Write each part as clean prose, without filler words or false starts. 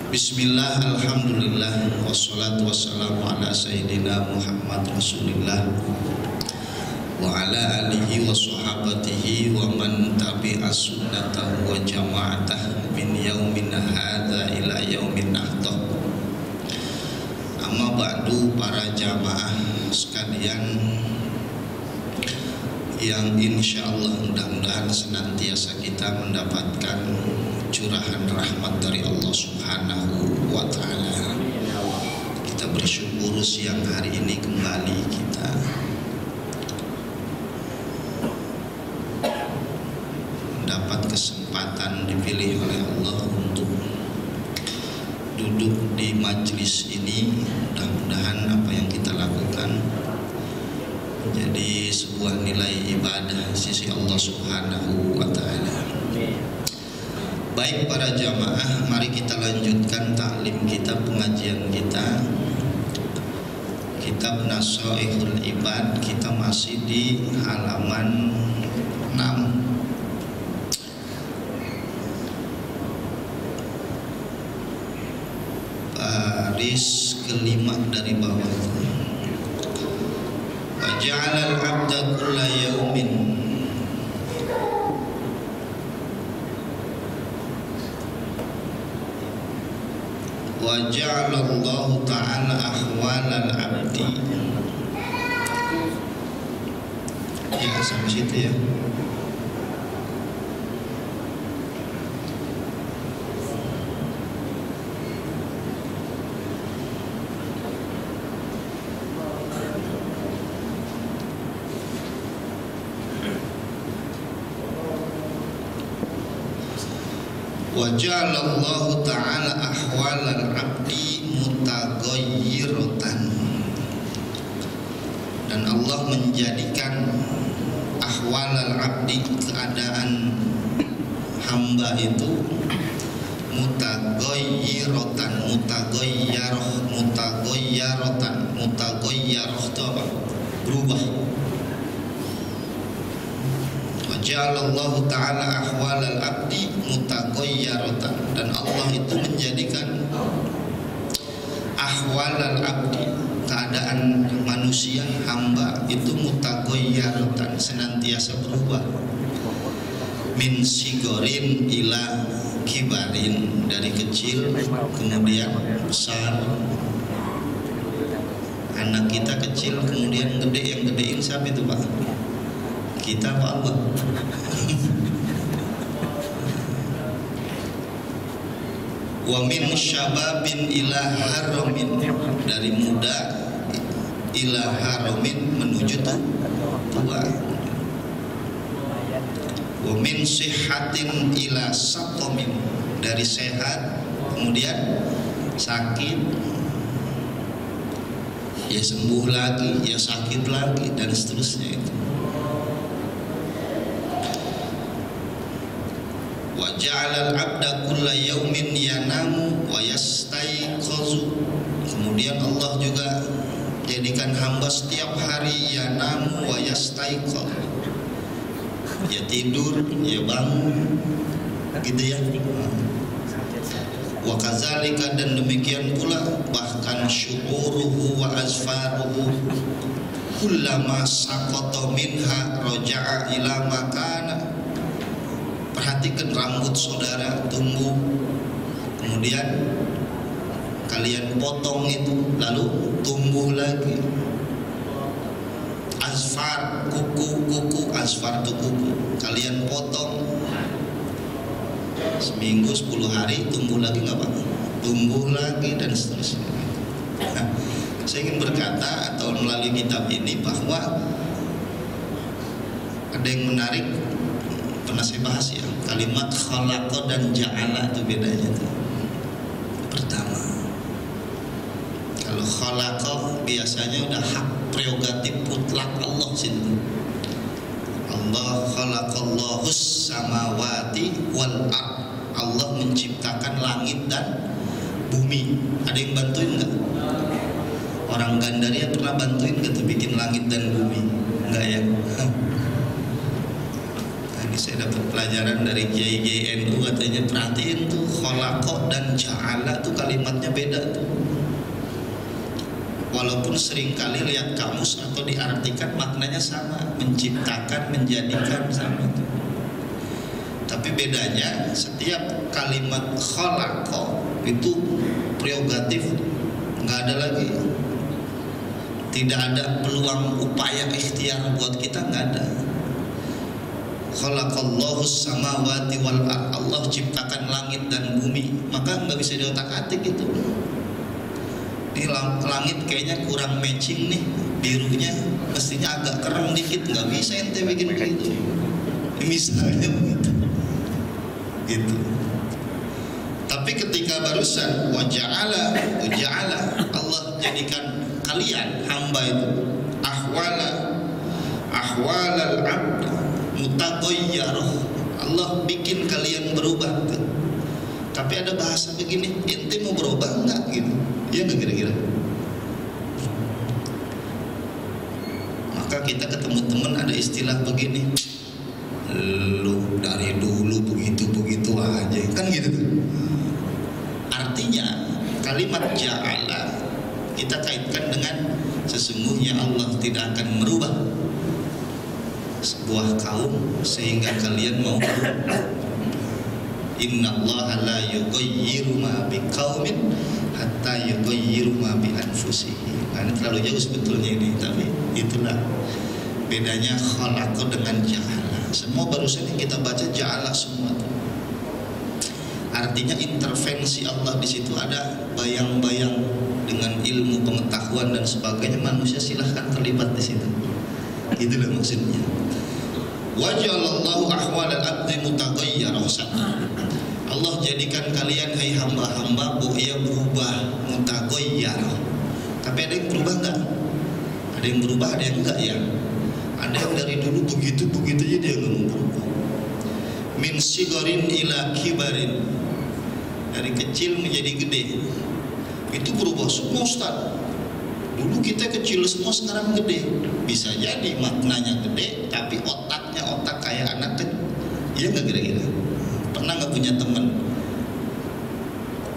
Bismillah, alhamdulillah, wassalatu wassalamu ala sayyidina Muhammad Rasulillah wa ala alihi wa sahabatihi wa man tabi'a sunnatahu wa jama'atah min yaumin hadha ila yaumin nahdah. Amma ba'du, para jamaah sekalian yang insyaallah mudah-mudahan senantiasa kita mendapatkan curahan rahmat dari Allah Subhanahu wa ta'ala. Kita bersyukur siang hari ini kembali kita mendapat kesempatan dipilih oleh Allah untuk duduk di majelis ini. Mudah-mudahan apa yang kita lakukan menjadi sebuah nilai ibadah sisi Allah Subhanahu wa ta'ala. Baik para jamaah, mari kita lanjutkan taklim kita, pengajian kita, kitab Nasaihul Ibad. Kita masih di halaman 6. Baris kelima dari bawah. Wa ja'alal 'abda kulla yaumin wa ja'alallahu ta'ala ahwalal 'abdi. Ya, sampai situ ya. Wa ja'alallahu ta'ala ahwalal 'abdi mutaghayyiratan, dan Allah menjadikan ahwalal 'abdi, keadaan hamba itu mutaghayyiratan, mutaghayyarah itu apa? Berubah. Ja'alallahu ta'ala ahwalal 'abdi mutaghayyaratan, dan Allah itu menjadikan ahwalal 'abdi, keadaan manusia hamba itu mutaghayyaratan, senantiasa berubah. Min sigorin ila kibarin, dari kecil kemudian besar. Anak kita kecil kemudian gede, yang gedein siapa itu Pak? Kita Pak Allah. Wa min syababin ila haramin, dari muda ila haramin, menuju tua. Wa min sihhatin ila saqamin, dari sehat kemudian sakit, ya sembuh lagi, ya sakit lagi, dan seterusnya itu. Wa ja'alal 'abda kulla yaumin yanamu wa yastaiqazu, kemudian Allah juga jadikan hamba setiap hari yanamu wa yastaiqaz, ya tidur, ya bangun, gitu ya. Wa kadzalika, dan demikian pula, bahkan syu'uruhu wa azfaruhu kullama saqata minha raja'a ila makana. Perhatikan rambut saudara tumbuh, kemudian kalian potong itu, lalu tumbuh lagi. Asfar, kuku, asfar itu kuku, kalian potong, seminggu 10 hari tumbuh lagi nggak Pak? Tumbuh lagi, dan seterusnya. Nah, saya ingin berkata atau melalui kitab ini bahwa ada yang menarik, pernah saya bahas ya, kalimat khalaqa dan ja'ala itu bedanya tuh. Pertama, kalau khalaqa biasanya udah hak prerogatif mutlak Allah situ. Allah khalaqallahus samawati wal ard, Allah menciptakan langit dan bumi. Ada yang bantuin nggak? Orang Gandaria pernah bantuin nggak tuh bikin langit dan bumi? Enggak ya? Saya dapat pelajaran dari JNU, katanya perhatiin tuh kholaqo dan ja'ala tuh kalimatnya beda tuh. Walaupun seringkali lihat kamus atau diartikan maknanya sama, menciptakan, menjadikan, sama tuh. Tapi bedanya setiap kalimat kholaqo itu prerogatif, nggak ada lagi. Tidak ada peluang upaya ikhtiar buat kita, nggak ada. Khalaqallahu samawati wal ard, Allah ciptakan langit dan bumi, maka nggak bisa diotak-atik itu. Di langit kayaknya kurang matching nih, birunya mestinya agak kerem dikit, nggak bisa ente bikin begitu. Misalnya begitu, gitu. Tapi ketika barusan waja'ala Allah jadikan kalian hamba itu ahwalal abd mutaghayyirah, Allah bikin kalian berubah tuh. Tapi ada bahasa begini, ente mau berubah enggak gitu, ya enggak kira-kira. Maka kita ketemu teman ada istilah begini, lu dari dulu begitu aja, kan gitu tuh. Artinya kalimat ja'ala kita kaitkan dengan sesungguhnya Allah tidak akan merubah sebuah kaum sehingga kalian mau berubah. Innallaha la yughayyiru ma biqaumin hatta yughayyiru ma bi anfusihim. Ini terlalu jauh sebetulnya ini, tapi itulah bedanya khalaqo dengan ja'ala. Semua barusan yang kita baca ja'ala semua. Artinya intervensi Allah di situ, ada bayang-bayang dengan ilmu pengetahuan dan sebagainya, manusia silahkan terlibat di situ. Itulah maksudnya. Wajalallahu ahwalal abdi mutaghayyirah. Allah jadikan kalian hai hamba-hamba ya berubah, mutaghayyirah. Tapi ada yang berubah enggak? Ada yang berubah, ada yang enggak ya? Ada yang dari dulu begitu aja dia enggak mau berubah. Min sigarin ila kibarin, dari kecil menjadi gede, itu berubah semua Ustaz. Dulu kita kecil semua, sekarang gede. Bisa jadi maknanya gede, tapi otaknya otak kayak anak kecil. Iya nggak kira-kira? Pernah nggak punya teman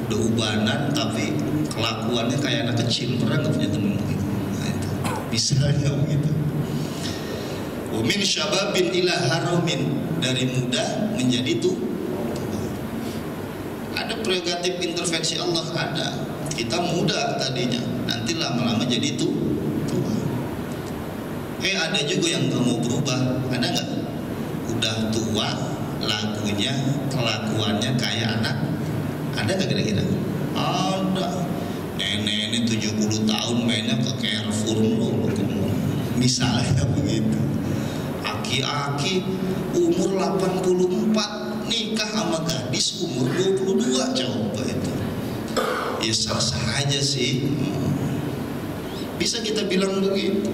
udah ubanan tapi kelakuannya kayak anak kecil? Pernah nggak punya teman begitu? Nah, itu misalnya begitu. Min syababin ila haramin, dari muda menjadi tua. Ada prerogatif intervensi Allah, ada. Kita muda tadinya, nanti lama-lama jadi tua. Ada juga yang nggak mau berubah, ada nggak? Udah tua, lagunya, kelakuannya kayak anak, ada nggak kira-kira? Ada. Nenek 70 tahun mainnya ke Carrefour loh, misalnya begitu. Aki-aki umur 84 nikah sama gadis umur 22, coba itu. Ya sah-sah aja sih. Bisa kita bilang begitu.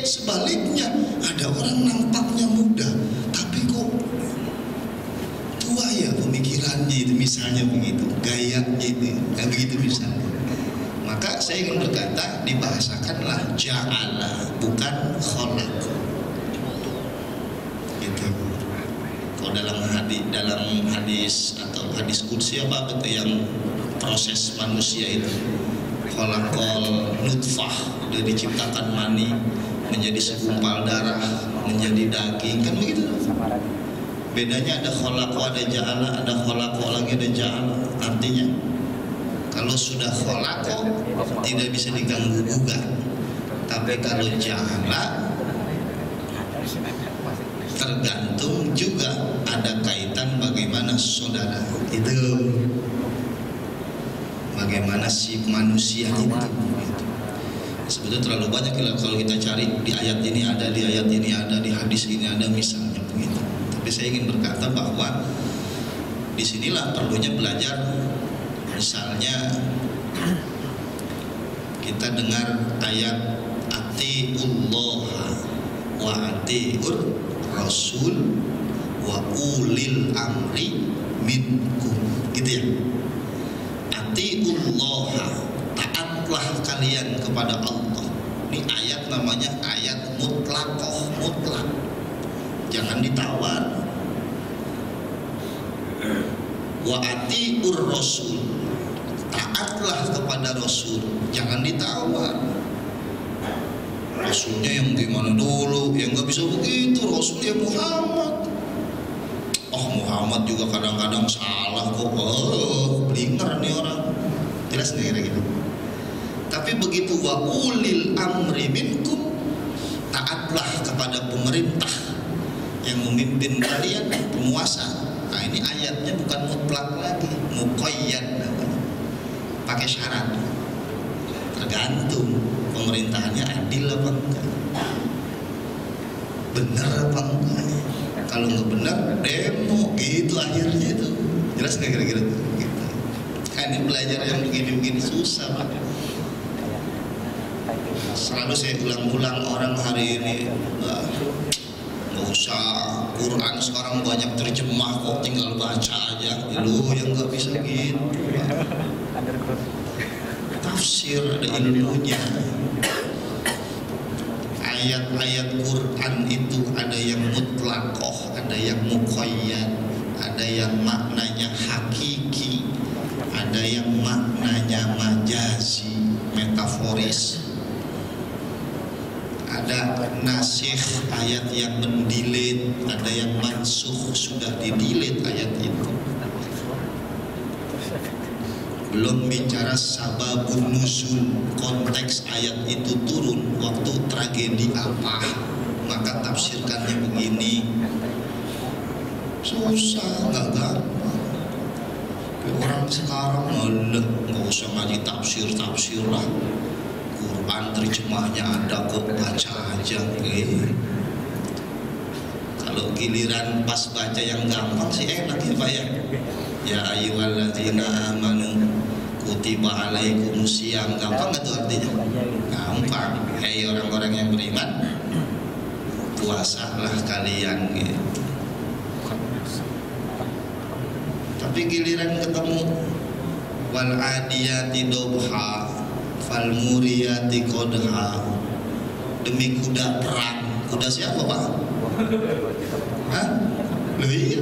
Sebaliknya ada orang nampaknya muda tapi kok tua ya pemikirannya itu, misalnya begitu, gayanya itu, kayak begitu misalnya. Maka saya ingin berkata, dibahasakanlah ja'ala, bukan kholaq. Gitu. Kalau dalam hadis atau hadis qudsi apa betul yang proses manusia itu, kholaqal nutfah, dia diciptakan mani menjadi segumpal darah, menjadi daging, kan begitu. Bedanya ada kholaqo, ada ja'ala, ada kholaqo lagi, ada ja'ala. Artinya kalau sudah kholaqo tidak bisa diganggu gugat, tapi kalau ja'ala tergantung juga, ada kaitan bagaimana saudara itu, bagaimana si manusia itu. Sebetulnya terlalu banyak kalau kita cari, di ayat ini ada, di ayat ini ada, di hadis ini ada, misalnya begitu. Tapi saya ingin berkata bahwa disinilah perlunya belajar. Misalnya kita dengar ayat atiullaha wa atiur rasul wa ulil amri minkum, gitu ya. Atiullaha, taatlah kalian kepada Allah. Ini ayat namanya ayat mutlaqoh, mutlak. Jangan ditawar. wa atiur rasul, taatlah kepada Rasul, jangan ditawar. Rasulnya yang gimana dulu, yang nggak bisa begitu. Rasul ya Muhammad. Oh Muhammad juga kadang-kadang salah kok. Oh blinger nih orang. Jelas nggak kira-kira? Tapi begitu wa ulil amri minkum, taatlah kepada pemerintah yang memimpin kalian, penguasa. Nah ini ayatnya bukan mutlak lagi, muqayyad namanya, pakai syarat. Tergantung pemerintahannya adil apa enggak, benar apa enggak. Kalau nggak benar demo gitu akhirnya itu. Jelas nggak kira-kira gitu. Ini belajar yang begini-begini susah Pak. Selalu saya ulang-ulang orang hari ini, nggak usah Quran sekarang banyak terjemah kok, tinggal baca aja. Lu yang nggak bisa gitu Pak. Tafsir ada ilmunya. Ayat-ayat Quran itu ada yang mutlaqoh, ada yang muqayyad, ada yang maknanya hakiki, ada yang maknanya majazi, metaforis. Ada nasikh, ayat yang mendilit, ada yang mansukh, sudah didilit ayat itu. Belum bicara sababun nuzul, konteks ayat itu turun waktu tragedi apa, maka tafsirkannya begini. Susah, nggak gampang. Orang sekarang nggak usah ngaji tafsir lah. Quran terjemahnya ada kok, baca aja. Kalau giliran pas baca yang gampang sih enak ya Pak ya. Ya ayyuhalladzina amanu kutiba alaikumusiyam, gampang nggak tuh artinya? Gampang. Hei orang-orang yang beriman, puasalah kalian gitu. Tapi giliran ketemu wal adiyati dobha fal muriyati qodha, demi kuda perang. Kuda siapa Pak? Hah? Loh iya.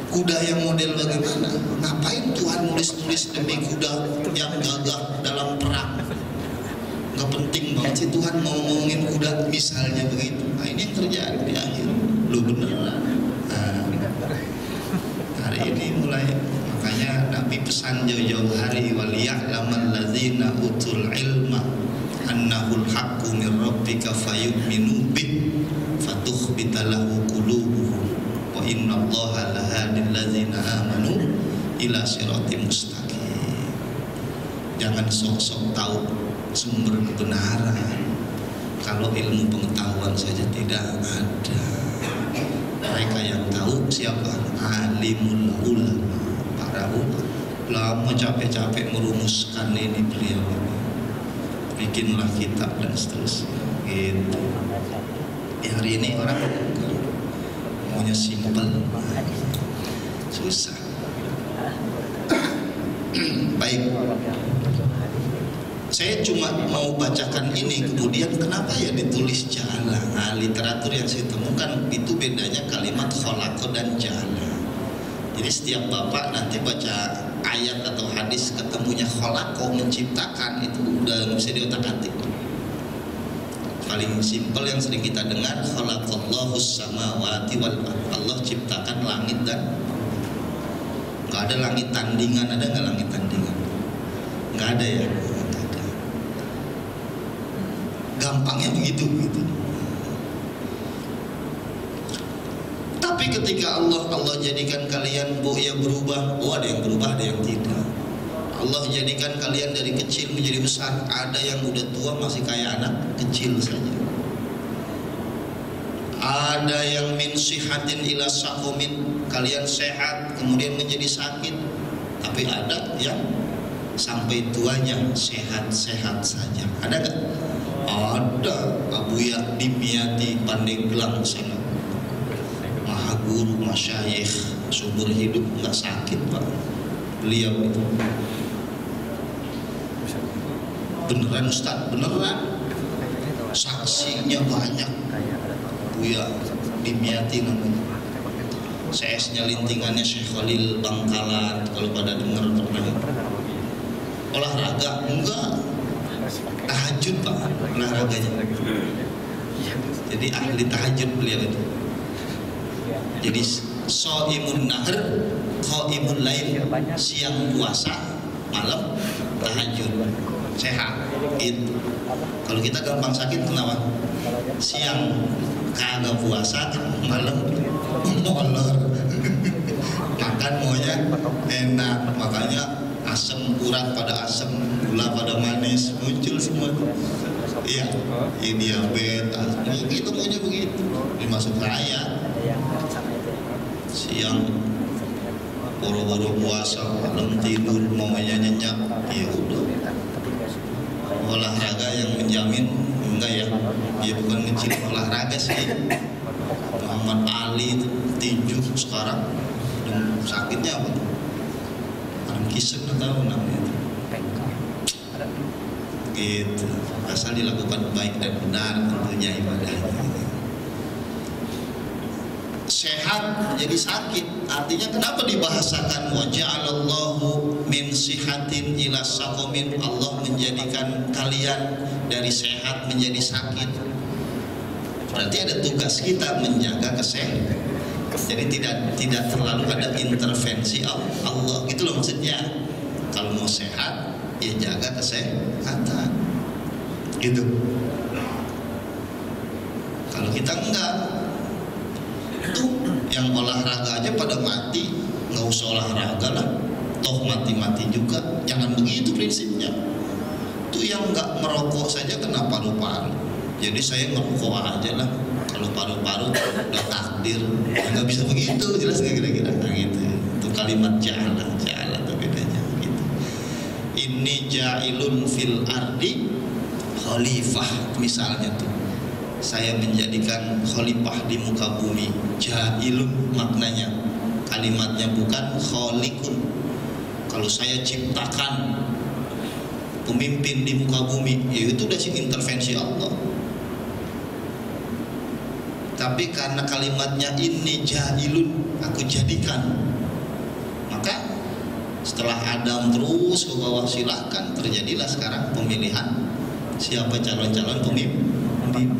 Kuda yang model bagaimana? Ngapain Tuhan nulis-nulis demi kuda yang gagah dalam perang? Gak penting banget sih Tuhan mau ngomongin kuda misalnya begitu. Nah ini yang terjadi di akhir. Lu beneran. Nah, hari ini mulai, makanya Nabi pesan jauh-jauh hari, waliya'lamal ladzina utul ilma annahul haqqu min rabbika fayu'minu bih fatukhbita lahu qulubuhum wa innallaha lahadil ladzina amanu ila siratim mustaqim. Jangan sok-sok tahu sumber kebenaran kalau ilmu pengetahuan saja tidak ada. Mereka yang tahu siapa? Alimul ulama, para ulama capek-capek merumuskan ini, beliau ini bikinlah kitab dan seterusnya gitu. Ya, hari ini orang maunya simpel, susah. Baik, saya cuma mau bacakan ini, kemudian kenapa ya ditulis jala. Nah, literatur yang saya temukan itu bedanya kalimat khalaqa dan jala. Jadi setiap bapak nanti baca ayat atau hadis ketemunya khalaqa, menciptakan, itu udah bisa diotak-atik. Paling simpel yang sering kita dengar, khalaqallahus samawati wal ardh, Allah ciptakan langit dan nggak ada langit tandingan. Ada nggak langit tandingan? Nggak ada ya. Gampangnya begitu. Tapi ketika Allah jadikan kalian ya berubah, ada yang berubah, ada yang tidak. Allah jadikan kalian dari kecil menjadi besar, ada yang udah tua masih kayak anak kecil saja. Ada yang min sihatin ila saqumin, kalian sehat kemudian menjadi sakit. Tapi ada yang sampai tuanya sehat-sehat saja. Ada nggak? Ada. Abu Dimyati Pandeglang sana, maha guru masyayikh, sumber hidup, nggak sakit Pak. Beliau itu beneran Ustaz, beneran, saksinya banyak. Buya Dimyati namanya. CS-nya lintingannya Syekh Khalil Bangkalan, kalau pada dengar pernah. Olahraga enggak, tahajud Pak olahraganya. Jadi ahli tahajud beliau itu. Jadi shaimun nahar, qaimul lail, siang puasa, malam tahajud. Sehat itu. Kalau kita gampang sakit kenapa? Siang kagak puasa, malam molor. Makan maunya enak, makanya asam urat pada asam, gula pada manis muncul semua. Iya, ini diabetes, begitu maunya begitu. Dimasuk saya siang boro-boro puasa, malam tidur maunya nyenyak. Ya udah. Olahraga yang menjamin enggak ya? Ya bukan ngecil olahraga sih. Muhammad Ali tinju sekarang sakitnya apa? Parkinson atau namanya itu. Gitu. Asal dilakukan baik dan benar tentunya ibadahnya. Sehat jadi sakit, artinya kenapa dibahasakan wa ja'alallahu min sihatin ila saqamin, Allah menjadikan kalian dari sehat menjadi sakit. Berarti ada tugas kita menjaga kesehatan. Jadi tidak terlalu ada intervensi Allah, gitu loh maksudnya. Kalau mau sehat ya jaga kesehatan gitu. Kalau kita enggak, tuh yang olahraga aja pada mati, nggak usah olahraga lah, toh mati-mati juga. Jangan begitu prinsipnya. Tuh yang nggak merokok saja kena paru-paru, jadi saya merokok aja lah. Kalau paru-paru udah takdir, ya nggak bisa begitu, jelas nggak kira-kira? Nah, gitu. Itu kalimat ja'ala tuh bedanya. Gitu. Ini ja'ilun fil ardi khalifah, misalnya tuh. Saya menjadikan khalifah di muka bumi. Ja'ilun maknanya, kalimatnya bukan khalikun. Kalau saya ciptakan pemimpin di muka bumi, ya itu udah intervensi Allah. Tapi karena kalimatnya ini ja'ilun, aku jadikan, maka setelah Adam terus ke bawah, silahkan terjadilah sekarang pemilihan siapa calon-calon pemimpin.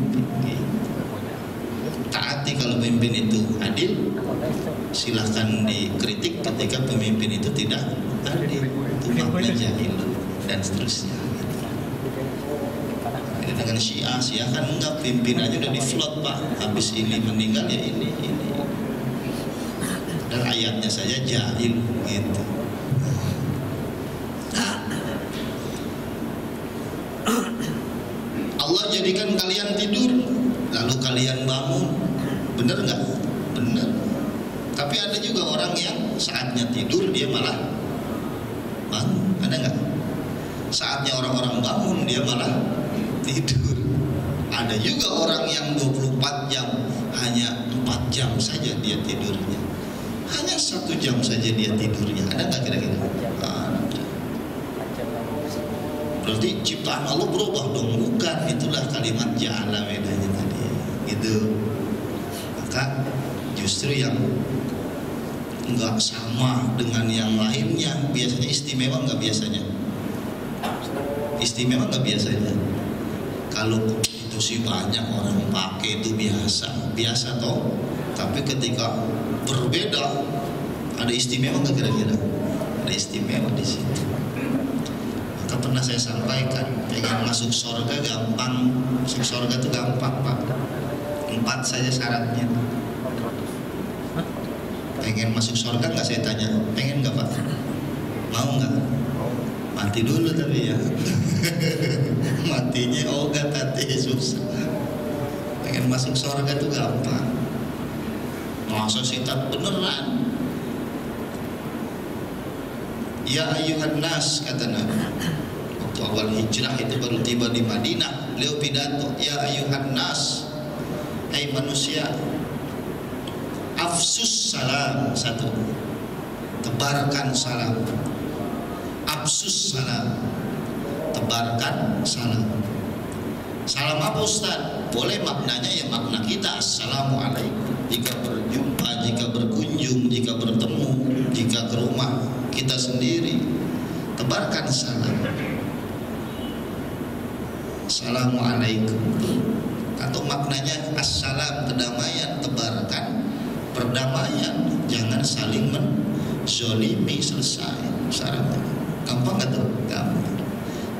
Taati kalau pemimpin itu adil, silahkan dikritik ketika pemimpin itu tidak adil. Itu makna jahil dan seterusnya. Dengan Syiah kan enggak, pimpin aja udah diflot Pak, habis ini meninggal ya ini. Dan ayatnya saja jahil gitu. Allah jadikan kalian tidur, lalu kalian bangun. Bener nggak? Bener. Tapi ada juga orang yang saatnya tidur dia malah bangun. Ada nggak? Saatnya orang-orang bangun dia malah tidur. Ada juga orang yang 24 jam, hanya 4 jam saja dia tidurnya. Hanya 1 jam saja dia tidurnya. Ada nggak kira-kira? Ada. Berarti ciptaan Allah berubah dong? Bukan, itulah kalimat ja'ala bedanya tadi. Gitu. Maka justru yang enggak sama dengan yang lainnya biasanya istimewa, enggak biasanya? Istimewa enggak biasanya? Kalau itu sih banyak orang pakai itu biasa toh. Tapi ketika berbeda, ada istimewa enggak kira-kira? Ada istimewa di situ. Maka pernah saya sampaikan, pengen masuk surga gampang, masuk surga itu gampang Pak. 4 saja syaratnya. Pengen masuk surga nggak, saya tanya, pengen nggak Pak? Mau nggak? Mati dulu tapi ya. Matinya ogah tadi susah. Pengen masuk surga itu gampang. Masa sih tak beneran? Ya ayuhan nas, kata Nabi. Waktu awal hijrah itu baru tiba di Madinah, beliau pidato, ya ayuhan nas, hai manusia, afsus salam, satu, tebarkan salam. Afsus salam, tebarkan salam. Salam apa Ustaz? Boleh maknanya ya makna kita, assalamualaikum. jika berjumpa, jika berkunjung, jika bertemu, jika ke rumah kita sendiri, tebarkan salam. Assalamualaikum, atau maknanya assalam, kedamaian, tebarkan perdamaian, jangan saling menzolimi, selesai syaratnya. Gampang gak tuh? Gampang.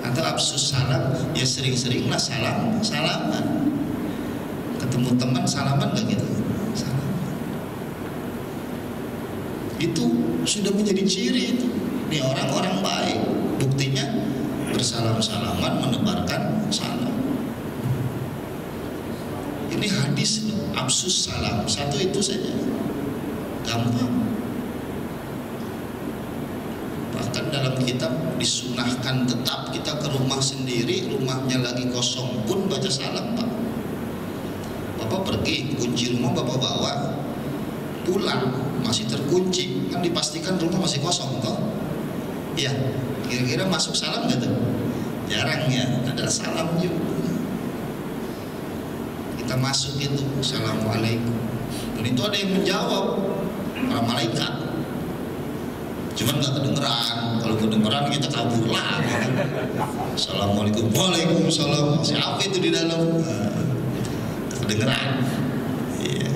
Atau absus salam, ya sering-seringlah salaman. Ketemu teman salaman gak gitu? Salaman. Itu sudah menjadi ciri itu. Ini orang-orang baik. Buktinya bersalam-salaman, menebarkan salam. Ini hadis loh, absus salam. Satu itu saja. Gampang. Bahkan dalam kitab disunahkan tetap kita ke rumah sendiri, rumahnya lagi kosong pun baca salam, Pak. Bapak pergi, kunci rumah Bapak bawa, pulang masih terkunci, kan dipastikan rumah masih kosong toh? Iya, kira-kira masuk salam nggak tuh? Jarang ya, ada salam juga. Kita masuk itu, assalamualaikum. Dan itu ada yang menjawab, para malaikat. Cuman nggak kedengeran. Kalau kedengeran kita kabur lah. Assalamualaikum, waalaikumsalam. Siapa itu di dalam? Kedengeran. Iya.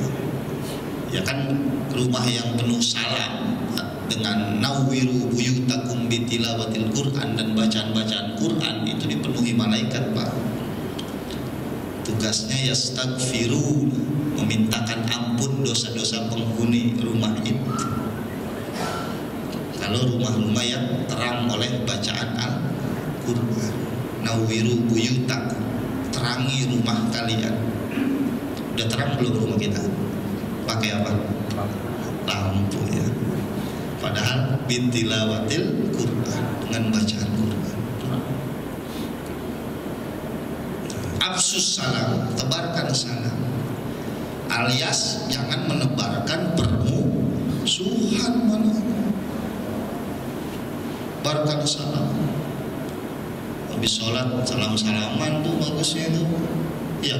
Ya kan rumah yang penuh salam dengan nawwiru buyutakum bitilawatil Quran dan bacaan-bacaan Quran itu dipenuhi malaikat, Pak. Tugasnya yastaghfiru, memintakan ampun dosa-dosa penghuni rumah itu. Kalau rumah-rumah yang terang oleh bacaan Al-Quran, nawwiru buyutakum, terangi rumah kalian. Udah terang belum rumah kita? Pakai apa? Lampu ya. Padahal bitilawatil Quran, dengan bacaan Quran. Absus salam, tebarkan salam. Alias jangan menebarkan permusuhan, mana? Tebarkan salam. Habis sholat salam-salaman tuh bagusnya tuh. Ya,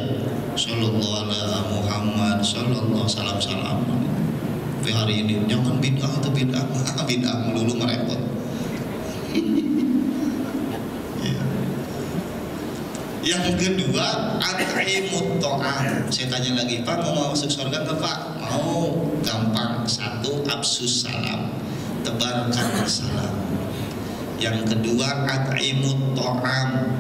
sallallahu ala Muhammad, sallallahu salam-salam. Tapi hari ini jangan bid'ah itu bid'ah, bid'ah melulu merepot. Ya. Yang kedua, at'imut ta'am. Saya tanya lagi, Pak mau masuk surga nggak Pak? Mau, gampang. Satu, absus salam, tebarkan salam. Yang kedua, at'imut ta'am,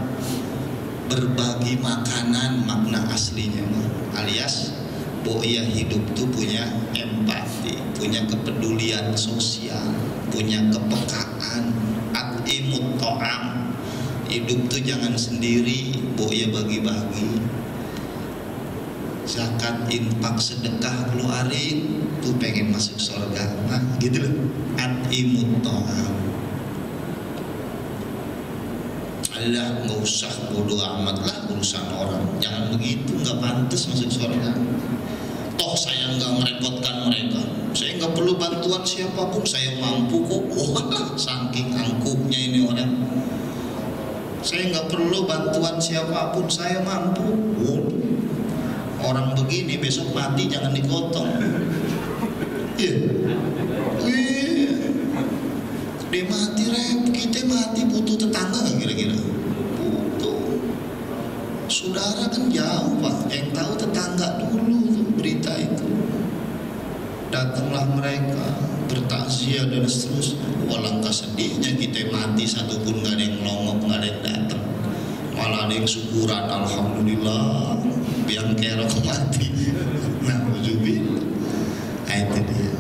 berbagi makanan, makna aslinya alias boya hidup tuh punya empati, punya kepedulian sosial, punya kepekaan. At'imut ta'am, hidup tuh jangan sendiri, boya bagi-bagi. Zakat, infak, sedekah keluarin, tuh pengen masuk surga. Nah gitu loh. At'imut ta'am. Allah, nggak usah bodoh amat lah urusan orang, jangan begitu, nggak pantas masuk surga. Toh saya nggak merepotkan mereka, saya nggak perlu bantuan siapapun, saya mampu kok. Wah, saking angkuhnya ini orang. Saya nggak perlu bantuan siapapun, saya mampu. Orang begini besok mati jangan digotong. Iya. Dia mati kita mati butuh tetangga nggak kira-kira? Butuh. Saudara kan jauh Pak, yang tahu tetangga dulu tuh berita itu. Datanglah mereka bertakziah dan seterusnya. Walangkah sedihnya kita mati satupun nggak ada yang melongok, nggak ada yang datang. Malah ada yang syukuran, alhamdulillah, biang kerok mati. Nah, ujubillah. Nah, itu dia.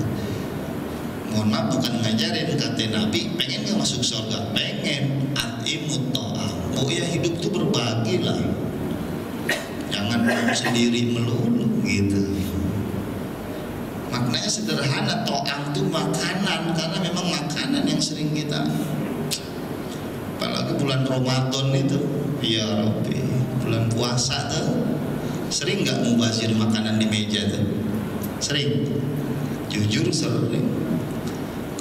Mohon maaf, bukan ngajarin, kata Nabi, pengen gak masuk surga? Pengen. At'imut ta'am. Oh ya, hidup tuh berbagi lah, jangan sendiri melulu gitu. Maknanya sederhana, ta'am tuh makanan, karena memang makanan yang sering kita, apalagi bulan Ramadan itu, ya Rabbi, bulan puasa tuh sering gak mubazir makanan di meja tuh? Sering? Jujur sering.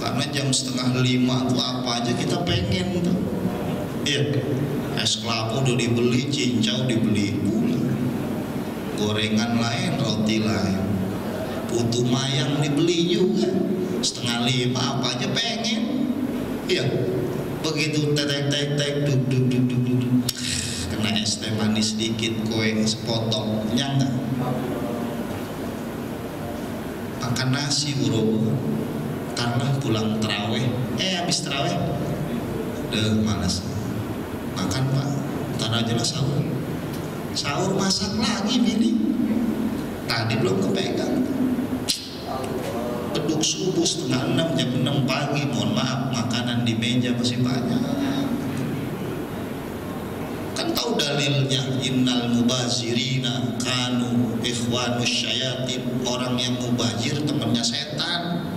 Karena jam 4:30 tuh apa aja kita pengen tuh. Iya, es kelapa udah dibeli, cincau dibeli pula, gorengan lain, roti lain. putu mayang dibeli juga, 4:30 apa aja pengen. Iya, begitu tek duk kena es teh manis sedikit, kue sepotong, kenyang nggak? Makan nasi bro, karena pulang terawih, habis terawih, malas. Makan pak, ntar aja lah sahur. Sahur masak lagi bini, tadi belum kepegang. Beduk subuh 5:30, jam 6 pagi, mohon maaf, makanan di meja masih banyak. Kan tahu dalilnya, innal mubazirina kanu ikhwanus syayatin, orang yang mubazir temannya setan.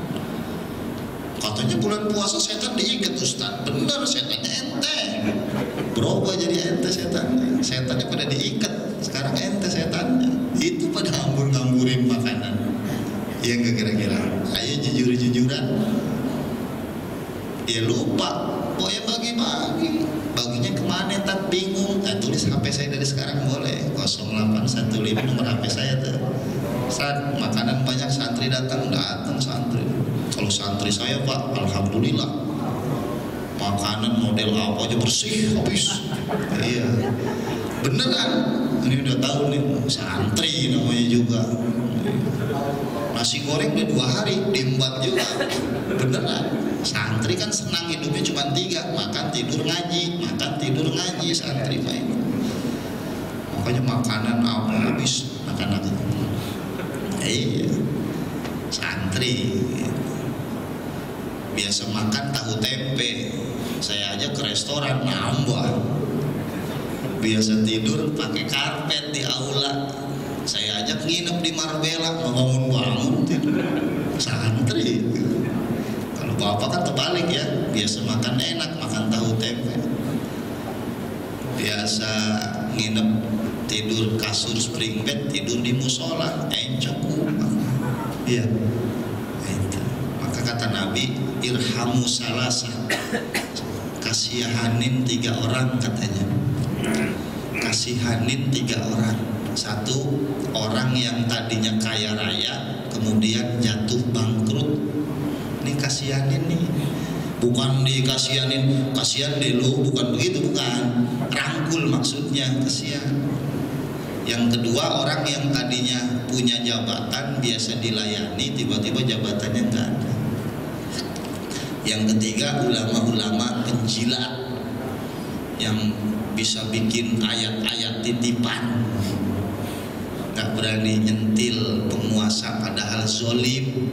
Katanya bulan puasa setan diikat Ustaz, bener, setannya ente berubah jadi ente setannya. Setannya pada diikat, sekarang ente setannya. Itu pada ngambur-ngamburin makanan. Iya nggak kira-kira? Ayo jujur-jujuran. Ya lupa, pokoknya bagi-bagi. Baginya kemana tak bingung. Tulis HP saya dari sekarang boleh, 0815 nomor HP saya tuh. Saat makanan banyak, santri datang santri. Kalau santri saya pak, alhamdulillah, makanan model apa aja bersih habis. Iya, beneran. Ini udah tahu nih, santri namanya juga. Nasi goreng udah 2 hari diembat juga, beneran. Santri kan senang hidupnya cuma 3, makan tidur ngaji, santri main. Makanya makanan apa habis, makanan iya, santri biasa makan tahu tempe, saya aja ke restoran nambah. Biasa tidur pakai karpet di aula, saya ajak nginep di Marbella, bangun tidur. Santri. Kalau bapak kan terbalik ya, biasa makan enak, makan tahu tempe. Biasa nginep, tidur kasur spring bed, tidur di musola, encok. Iya. Maka kata Nabi, irhamu salasa, kasihanin 3 orang katanya. Kasihanin 3 orang. 1, orang yang tadinya kaya raya kemudian jatuh bangkrut. Ini kasihanin nih, bukan dikasihanin kasihan deh lu, bukan begitu, bukan, rangkul maksudnya kasihan. Yang kedua, orang yang tadinya punya jabatan biasa dilayani, tiba-tiba jabatannya enggak ada. Yang ketiga, ulama-ulama penjilat yang bisa bikin ayat-ayat titipan, nggak berani nyentil penguasa padahal zolim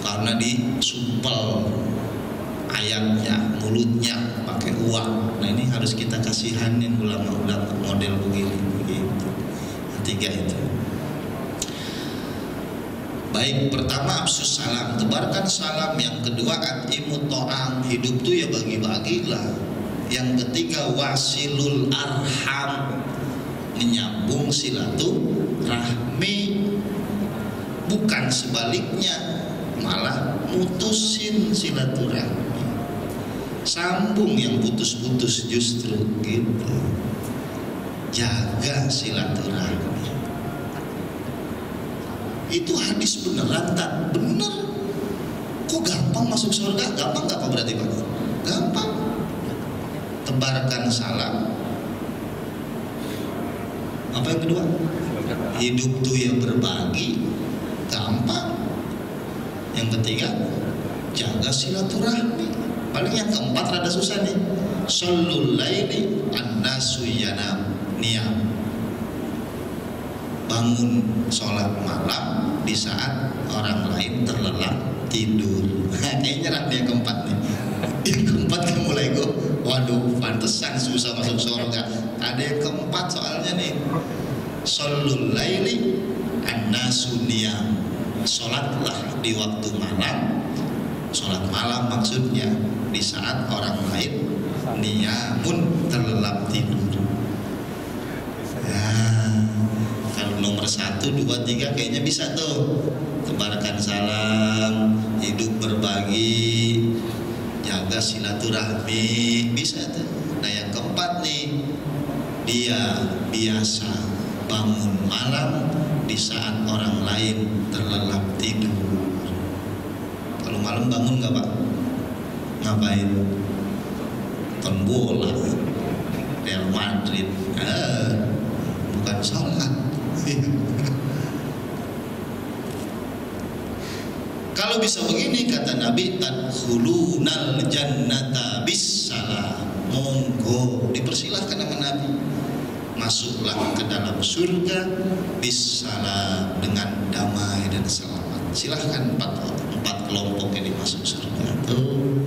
karena disumpel ayatnya, mulutnya pakai uang. Nah ini harus kita kasihanin ulama-ulama model begini. Begitu. 3 itu. Baik, pertama absus salam, tebarkan salam. Yang kedua atimut to'am, hidup tuh ya bagi-bagilah. Yang ketiga wasilul arham, menyambung silaturahmi, bukan sebaliknya, malah mutusin silaturahmi. Sambung yang putus-putus justru gitu. Jaga silaturahmi. Itu hadis beneran tak? Bener. Kok gampang masuk surga? Gampang gak apa berarti Pak? Gampang. Tebarkan salam. Apa yang kedua? Hidup tuh ya berbagi. Gampang. Yang ketiga, jaga silaturahmi. Paling yang keempat rada susah nih. Shallul laili an-nasu yanam, niyam. Bangun sholat malam di saat orang lain terlelap tidur. Kayaknya nyerah yang keempat nih. Yang keempat kan mulai gue, waduh, pantesan susah masuk surga. Ada yang keempat soalnya nih. Shallul laili an-nasu niyam. Sholatlah di waktu malam. Sholat malam maksudnya di saat orang lain niyamun terlelap tidur. Ya, kalau nomor 1, 2, 3 kayaknya bisa tuh. Tebarkan salam, hidup berbagi, jaga silaturahmi, bisa tuh. Nah yang keempat nih, dia biasa bangun malam di saat orang lain terlelap tidur. Kalau malam bangun nggak Pak? Ngapain? Nonton bola, Real Madrid. Bukan sholat. Kalau bisa begini kata Nabi, tadkhulunal jannata bisalam. Monggo, dipersilahkan sama Nabi. Masuklah ke dalam surga bisalam, dengan damai dan selamat. Silahkan empat kelompok ini masuk surga. Tuh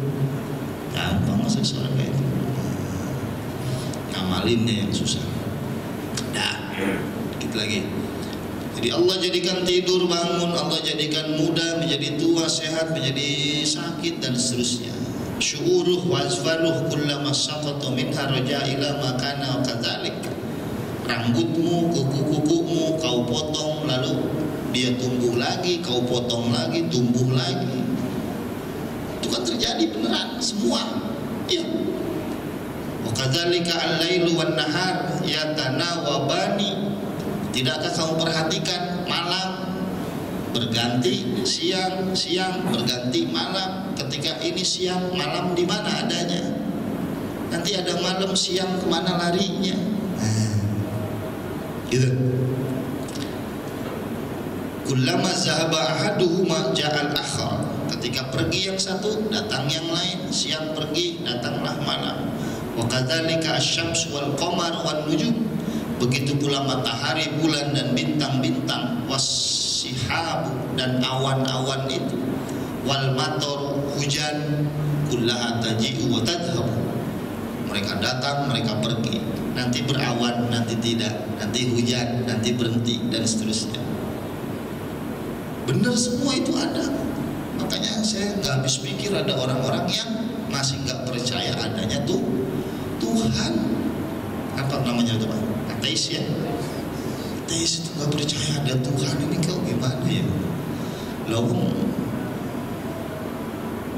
gampang masuk surga itu. Ngamalinnya yang susah. Dah, dikit lagi. Jadi Allah jadikan tidur bangun, Allah jadikan muda menjadi tua, sehat menjadi sakit dan seterusnya. Syu'uruh wazfaruh kullama saqata minha raja ila makana kadzalik. Rambutmu, kuku-kukumu kau potong, lalu dia tumbuh lagi, kau potong lagi, tumbuh lagi. Itu kan terjadi beneran semua. Iya. Wa kadzalika al-lailu wan nahar yatanawabani. Tidakkah kamu perhatikan malam berganti siang, siang berganti malam. Ketika ini siang, malam di mana adanya? Nanti ada malam, siang kemana larinya? Gitu. Kullama zahaba ahaduhuma ja'al akhar. Ketika pergi yang satu, datang yang lain. Siang pergi, datanglah malam. Wa kadzalika asy-syamsu wal qamar wan nujum. Begitu pula matahari, bulan dan bintang-bintang, wasihabu dan awan-awan itu, wal mator hujan, kullaha taji'u wa tadhhabu. Mereka datang, mereka pergi. Nanti berawan, nanti tidak. Nanti hujan, nanti berhenti dan seterusnya. Benar semua itu ada. Makanya saya nggak habis pikir ada orang-orang yang masih nggak percaya adanya tuh Tuhan. Apa namanya itu Pak? Ateis ya. Ateis itu nggak percaya ada Tuhan. Ini kau gimana ya? Lalu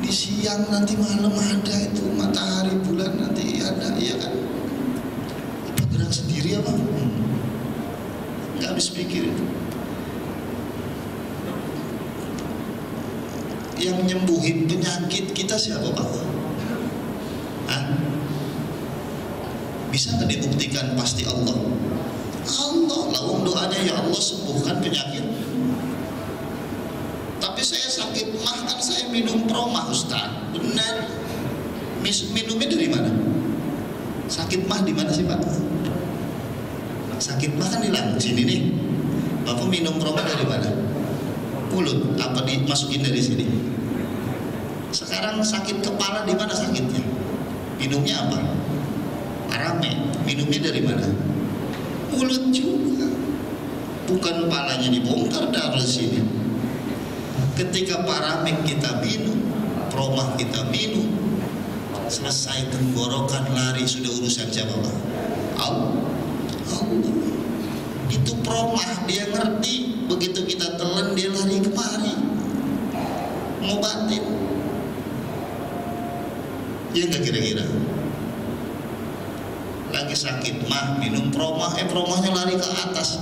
di siang nanti malam ada itu matahari, bulan nanti ada, ya kan? Apa gerak sendiri apa? Nggak habis pikir itu. Yang nyembuhin penyakit kita siapa Pak? Hah? Bisa nggak dibuktikan? Pasti Allah. Allah, lawang doanya ya Allah sembuhkan penyakit. Tapi saya sakit mah kan saya minum promah Ustaz. Benar. Minumnya dari mana? Sakit mah di mana sih Pak? Sakit mah kan di lambung sini nih. Bapak minum promah dari mana? Mulut. Apa dimasukin dari sini? Sekarang sakit kepala di mana sakitnya? Minumnya apa? Parame. Minumnya dari mana? Mulut juga. Bukan kepalanya dibongkar dari sini. Ketika paramek kita minum, promah kita minum, selesai tenggorokan lari, sudah urusan siapa Pak? Allah. Itu promah, dia ngerti. Begitu kita telan dia lari kemari, ngobatin. Ya nggak kira-kira? Lagi sakit mah minum promah, promahnya lari ke atas,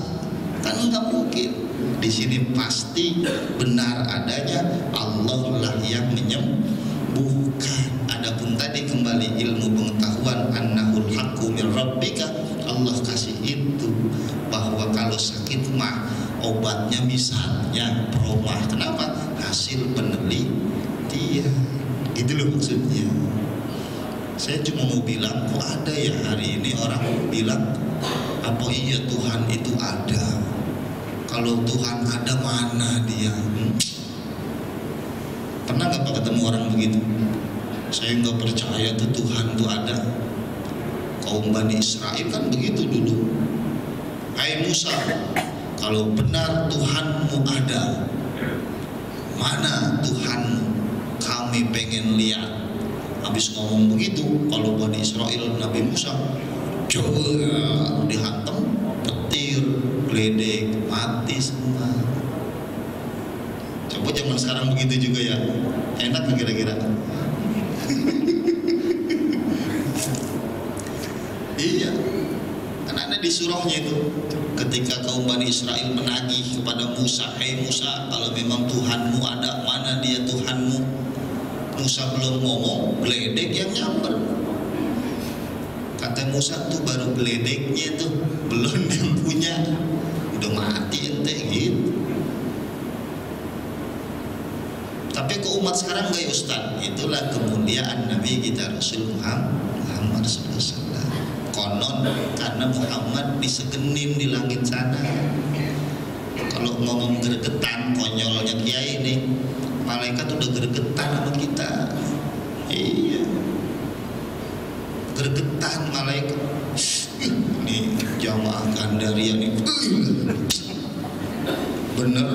kan nggak mungkin. Di sini pasti benar adanya Allah lah yang menyembuhkan. Adapun tadi kembali ilmu pengetahuan annahul haqqu min rabbika, Allah kasih itu bahwa kalau sakit mah obatnya misalnya promah. Kenapa? Hasil penelitian. Gitu loh maksudnya. Saya cuma mau bilang, kok ada ya hari ini orang bilang, apa iya Tuhan itu ada? Kalau Tuhan ada mana dia? Pernah nggak Pak ketemu orang begitu? Saya nggak percaya tuh Tuhan tuh ada. Kaum Bani Israel kan begitu dulu. Hai Musa, kalau benar Tuhanmu ada, mana Tuhanmu? Kami pengen lihat. Habis ngomong begitu, kalau Bani Israel Nabi Musa coba dihantam petir, geledek, mati semua. Coba zaman sekarang begitu juga ya, enak nggak kira-kira? Iya, kan ada di surahnya itu, ketika kaum Bani Israel menagih kepada Musa, "Hai Musa, kalau memang Tuhanmu ada, mana dia Tuhanmu?" Musa belum ngomong, geledek yang nyamber. Kata Musa tuh baru geledeknya tuh, belum yang punya, udah mati ente gitu. Tapi ke umat sekarang gak ya Ustaz? Itulah kemuliaan Nabi kita Rasul Muhammad SAW. Konon karena Muhammad disegenin di langit sana. Kalau ngomong gregetan, konyolnya kiai nih, malaikat udah gregetan sama kita. Iya, gregetan malaikat. Nih jamaah Gandaria nih, bener.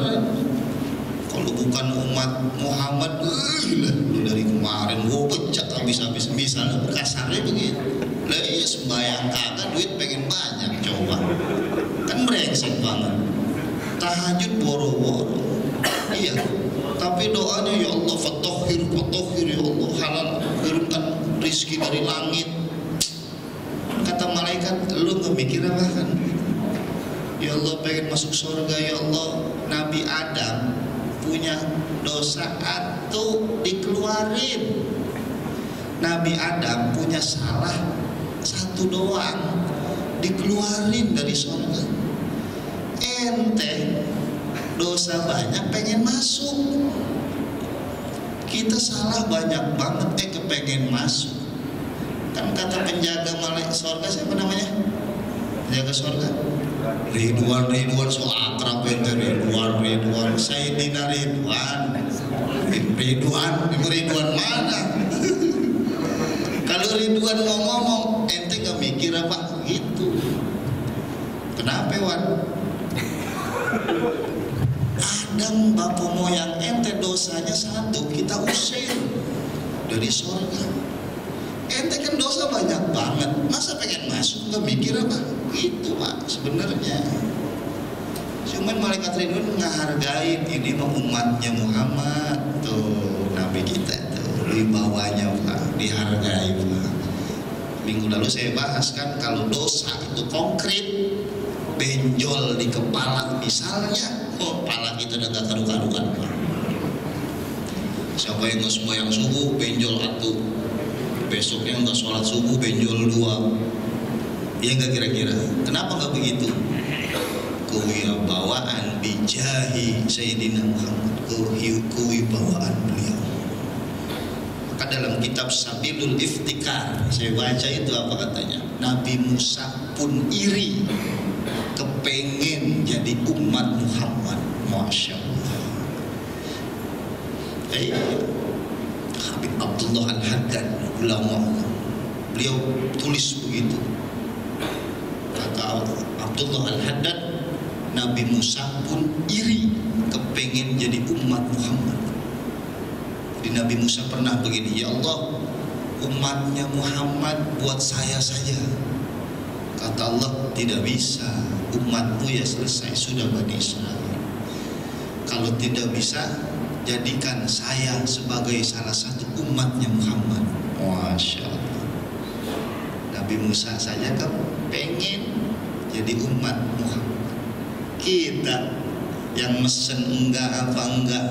Kalau bukan umat Muhammad, lu dari kemarin gua pecah habis-habis. Misalnya kasarnya begitu. Lah iya sembayang kagak, duit pengen banyak, coba. Kan brengsek banget. Tahajud boro-boro. Iya. Tapi doanya, ya Allah fatahhir ya Allah, halal, kirimkan rizki dari langit. Kata malaikat, lu nggak mikir apa kan? Ya Allah pengen masuk surga, ya Allah. Nabi Adam punya dosa atau dikeluarin. Nabi Adam punya salah satu doang, dikeluarin dari surga. Ente dosa banyak pengen masuk, kita salah banyak banget kepengen masuk. Kan kata penjaga malaikat surga, siapa namanya? Penjaga surga Ridwan so akrab ente. Ridwan Sayyidina Ridwan mana? Kalau Ridwan mau ngomong, ente gak mikir apa gitu. Kenapa Wan? Adam bapak moyang ente dosanya satu, kita usir dari surga. Ente kan dosa banyak banget, masa pengen masuk gak mikir apa? Itu Pak sebenarnya. Cuman malaikat Ridwan menghargai ini mah umatnya Muhammad tuh, Nabi kita tuh wibawanya Pak, dihargai Pak. Minggu lalu saya bahas kan, kalau dosa itu konkret, benjol di kepala misalnya, kepala kita udah gak karu-karuan Pak. Siapa yang gak sembahyang subuh, benjol atuh. Besoknya nggak sholat subuh, benjol 2. Ya nggak kira-kira? Kenapa nggak begitu? Kewibawaan bijahi Sayyidina Muhammad, kewibawaan beliau. Maka dalam kitab Sabilul Iftikar saya baca itu apa katanya? Nabi Musa pun iri, kepengen jadi umat Muhammad. Masya Allah. Habib Abdullah Al-Haddad, ulama, beliau tulis begitu. Kata Abdullah Al-Haddad, Nabi Musa pun iri, kepengen jadi umat Muhammad. Jadi Nabi Musa pernah begini, ya Allah, umatnya Muhammad buat saya saja. Kata Allah, tidak bisa, umatmu ya selesai, sudah Bani Israel. Kalau tidak bisa, jadikan saya sebagai salah satu umatnya Muhammad. Masya Allah. Nabi Musa saja kan pengen jadi umat Muhammad. Kita yang mesen enggak apa enggak,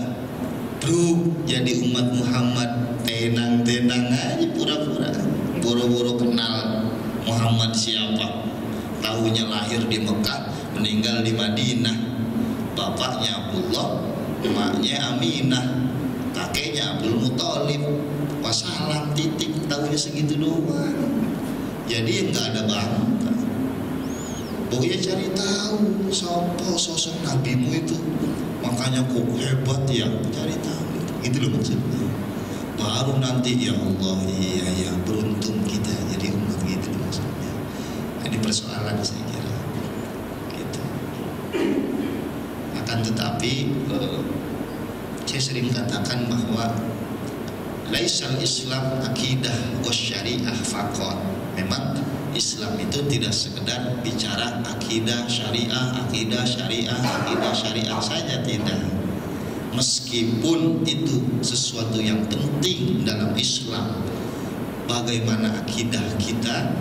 bro, jadi umat Muhammad, tenang-tenang aja, pura-pura, boro-boro kenal Muhammad siapa. Tahunya lahir di Mekah, meninggal di Madinah. Bapaknya Abdullah, emaknya Aminah, kakeknya Abdul Muthalib. Wassalam, titik, tahunya segitu doang. Jadi enggak ada bangga. Pokoknya cari tahu siapa sosok nabimu itu, makanya kok hebat ya, cari tahu. Itu loh maksudnya. Baru nanti ya Allah, iya ya, beruntung kita jadi umat, gitu loh maksudnya. Ini persoalan saya kira gitu. Akan tetapi saya sering katakan bahwa laisal Islam akidah wasyariah faqat. Memang Islam itu tidak sekedar bicara akidah syariah saja, tidak. Meskipun itu sesuatu yang penting dalam Islam, bagaimana akidah kita,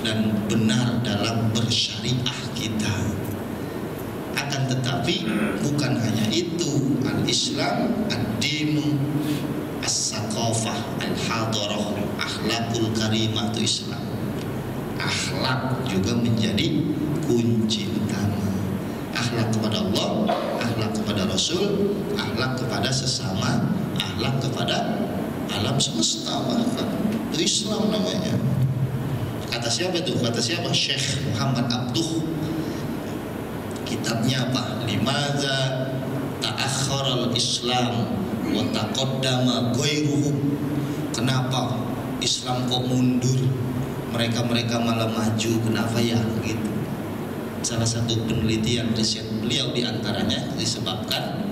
dan benar dalam bersyariah kita. Akan tetapi bukan hanya itu, al-Islam ad-dinu as-saqafah al-hadarah, akhlakul karimah itu Islam. Akhlak juga menjadi kunci utama. Akhlak kepada Allah, akhlak kepada Rasul, akhlak kepada sesama, akhlak kepada alam semesta. Itu Islam namanya. Kata siapa itu? Kata siapa? Syekh Muhammad Abduh. Kitabnya apa? Limadza ta'akhkharal Islam wa taqaddama ghairuhu. Kenapa Islam kok mundur? Mereka malah maju. Kenapa ya? Gitu. Salah satu penelitian riset beliau diantaranya disebabkan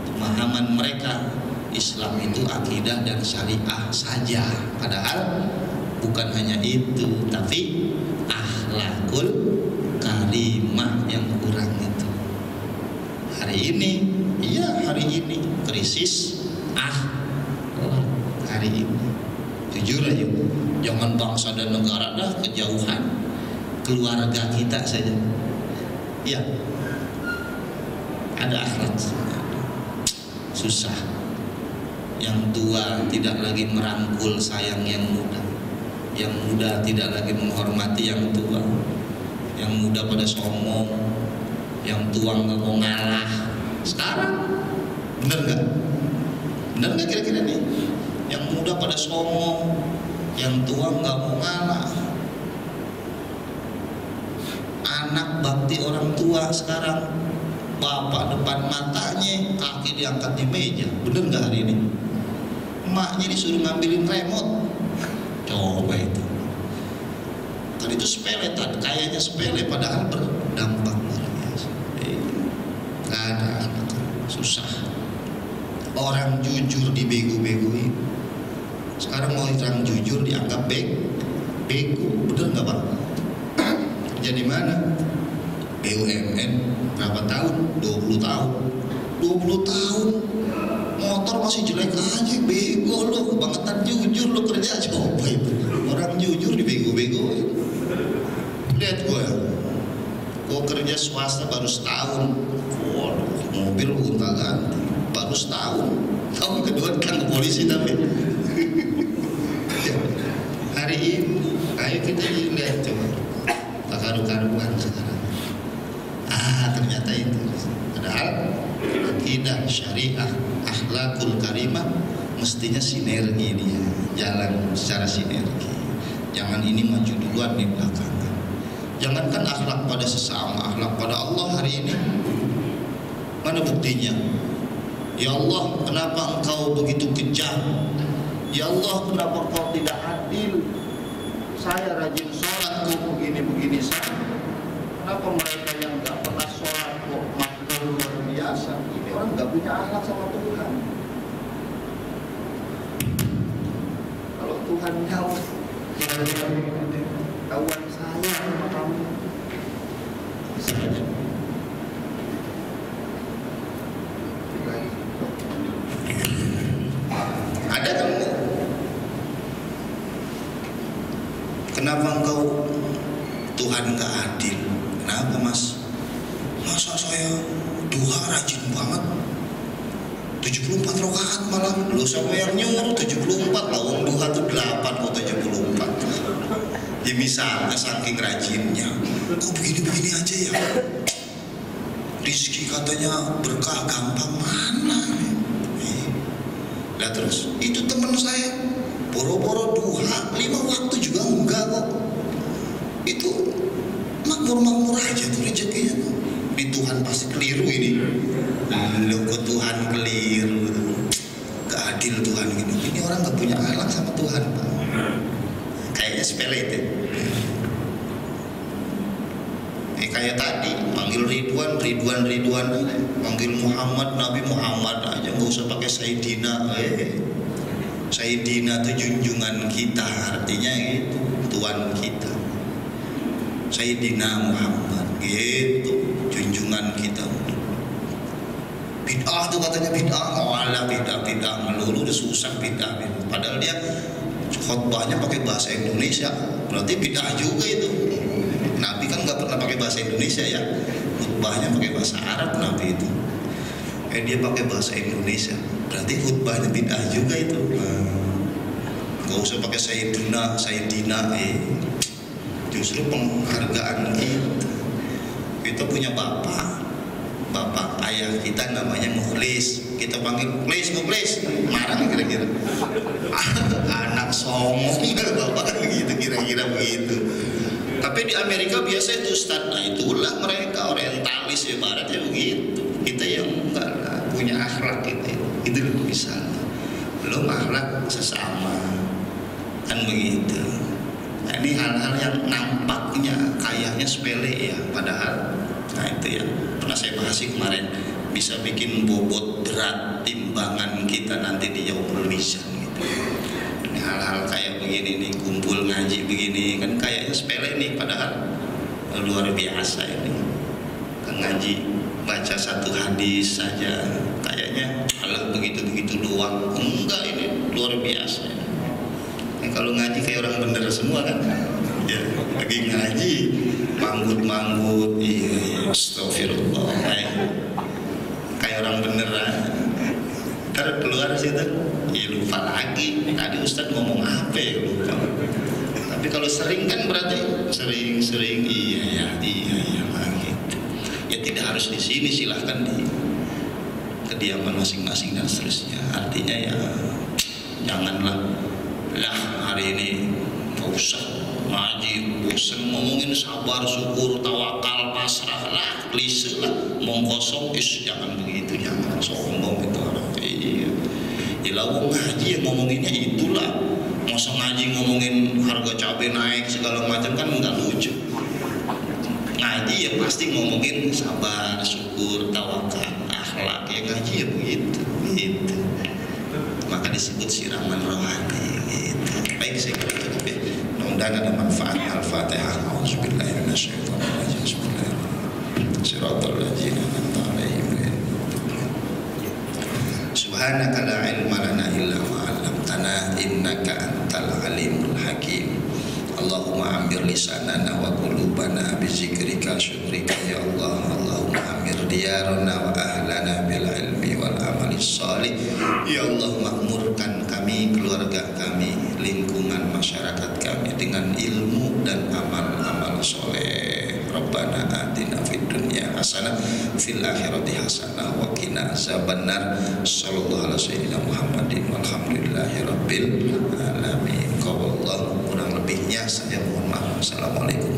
pemahaman mereka Islam itu akidah dan syariah saja. Padahal bukan hanya itu, tapi akhlakul karimah yang kurang itu. Hari ini, iya hari ini krisis hari ini. Jujur aja, jangan bangsa dan negara dah, kejauhan keluarga kita saja. Ya, ada akhlak susah. Yang tua tidak lagi merangkul sayang yang muda. Yang muda tidak lagi menghormati yang tua. Yang muda pada sombong, yang tua nggak mau ngalah. Sekarang bener nggak? Bener nggak kira-kira nih? Yang muda pada sombong, yang tua nggak mau ngalah. Anak bakti orang tua sekarang, bapak depan matanya, kaki diangkat di meja. Bener nggak hari ini? Emaknya disuruh ngambilin remote. Coba itu. Tadi itu sepele, kayaknya sepele, padahal berdampak luar biasa. Gak ada anak, susah. Orang jujur dibego-begoin. Sekarang mau orang jujur dianggap bego, bener nggak Pak? Kerja di mana? BUMN berapa tahun? 20 tahun. 20 tahun. Motor masih jelek aja, bego lo, kebangetan jujur lo kerja. Coba itu, orang jujur dibego-begoin. Lihat gue kerja swasta baru setahun. Waduh, mobil gonta ganti baru setahun. Tahun kedua kan ke polisi tapi. Hari ini, ayo kita lihat coba karu-karuan sekarang. Ternyata itu. Padahal akidah syariah, akhlakul karimah mestinya sinergi dia, jalan secara sinergi. Jangan ini maju duluan di belakangan. Jangankan akhlak pada sesama, akhlak pada Allah hari ini. Mana buktinya? Ya Allah, kenapa engkau begitu kejam? Ya Allah, kenapa engkau tidak adil? Saya rajin sholat kok begini-begini saja. Kenapa mereka yang nggak pernah sholat kok makhluk luar biasa? Ini orang nggak punya akhlak sama Tuhan. Kalau Tuhan jauh, kawan saya sama kamu. Ada kamu? Kenapa engkau Tuhan nggak adil? Kenapa mas? Masa saya duha rajin banget 74 rakaat malah. Lu sama yang nyuruh 74, lawang duha tuh 8 kok 74. Ya misalnya saking rajinnya, kok begini-begini aja ya? Rizki katanya berkah gampang, mana? Nah terus, itu teman saya boro-boro duha 5 waktu juga enggak kok. Itu makmur-makmur aja tuh rezekinya tuh. Di Tuhan pasti keliru ini. Lu ke Tuhan keliru. Gak adil Tuhan gini. Ini orang gak punya akhlak sama Tuhan Pak. Kayaknya sepele itu. Kayak tadi panggil Ridwan, panggil Muhammad, Nabi Muhammad aja, nggak usah pakai Sayyidina. Sayyidina itu junjungan kita, artinya itu Tuhan kita. Sayyidina Muhammad gitu, junjungan kita. Bid'ah tuh katanya bid'ah, alah bid'ah melulu udah susah bid'ah. Padahal dia khotbahnya pakai bahasa Indonesia. berarti bid'ah juga itu. Nabi kan nggak pernah pakai bahasa Indonesia ya, khutbahnya pakai bahasa Arab Nabi itu. Dia pakai bahasa Indonesia, berarti khutbahnya bid'ah juga itu. Nggak usah pakai Sayyidina, justru penghargaan kita. Kita punya bapak ayah kita namanya Mukhlis, kita panggil Mukhlis, marah kira-kira. Anak songong, bapak kan begitu, kira-kira begitu. Tapi di Amerika biasa itu Ustadz, nah itulah mereka orientalis ya, baratnya begitu. Kita yang enggak lah, punya akhlak itu loh misalnya. Belum akhlak sesama, kan begitu. Nah, ini hal-hal yang nampaknya kayaknya sepele ya, padahal nah itu ya pernah saya bahas kemarin, bisa bikin bobot berat timbangan kita nanti di yaumul mizan gitu. Ini hal-hal kayak begini nih, kumpul ngaji begini kan kayaknya sepele nih, padahal luar biasa ini. Ngaji baca satu hadis saja kayaknya alah begitu-begitu doang, enggak, ini luar biasa. Kalau ngaji kayak orang bener semua kan ya, lagi ngaji manggut-manggut, iya astagfirullah, kayak orang beneran. Ntar keluar situ ya lupa lagi tadi Ustadz ngomong apa ya, lupa. Tapi kalau sering kan berarti sering iya gitu. Ya tidak harus di sini, silahkan di kediaman masing-masing dan seterusnya. Artinya ya janganlah lah hari ini nggak usah ngaji, bosan ngomongin sabar, syukur, tawakal, pasrah lah, klise lah, mau kosong, jangan begitu, jangan sombong itu orang. Iya, ya lawang ngaji yang ngomonginnya itulah. Masa ngaji ngomongin harga cabai naik segala macam kan nggak lucu. Ngaji ya pasti ngomongin sabar, syukur, tawakal, akhlak, ya ngaji ya begitu. Maka disebut siraman rohani gitu. Baik, saya kira cukup ya. Mudah-mudahan ada manfaatnya. Al-Fatihah. A'udzubillahi minasyaitonirrajim. Bismillahirrahmanirrahim. Shiratal ladzina an'amta 'alaihim. Subhanaka la ilma lana illa ma 'allamtana innaka antal alimul hakim. Allahumma amir lisanana wa qulubana bi zikrika syukrika ya Allah. Allahumma amir diyarana wa ahlana bil ilmi wal amali shalih. Ya Allah, makmurkan kami, keluarga kami, lingkungan masyarakat kami dengan ilmu dan amal-amal soleh. Rabbana atina fid dunya hasanah fil akhirati hasanah wa qina azabannar. Sallallahu alaihi wasallam Muhammadin walhamdulillahi rabbil alamin. Qawallahu, kurang lebihnya saya mohon maaf. Assalamualaikum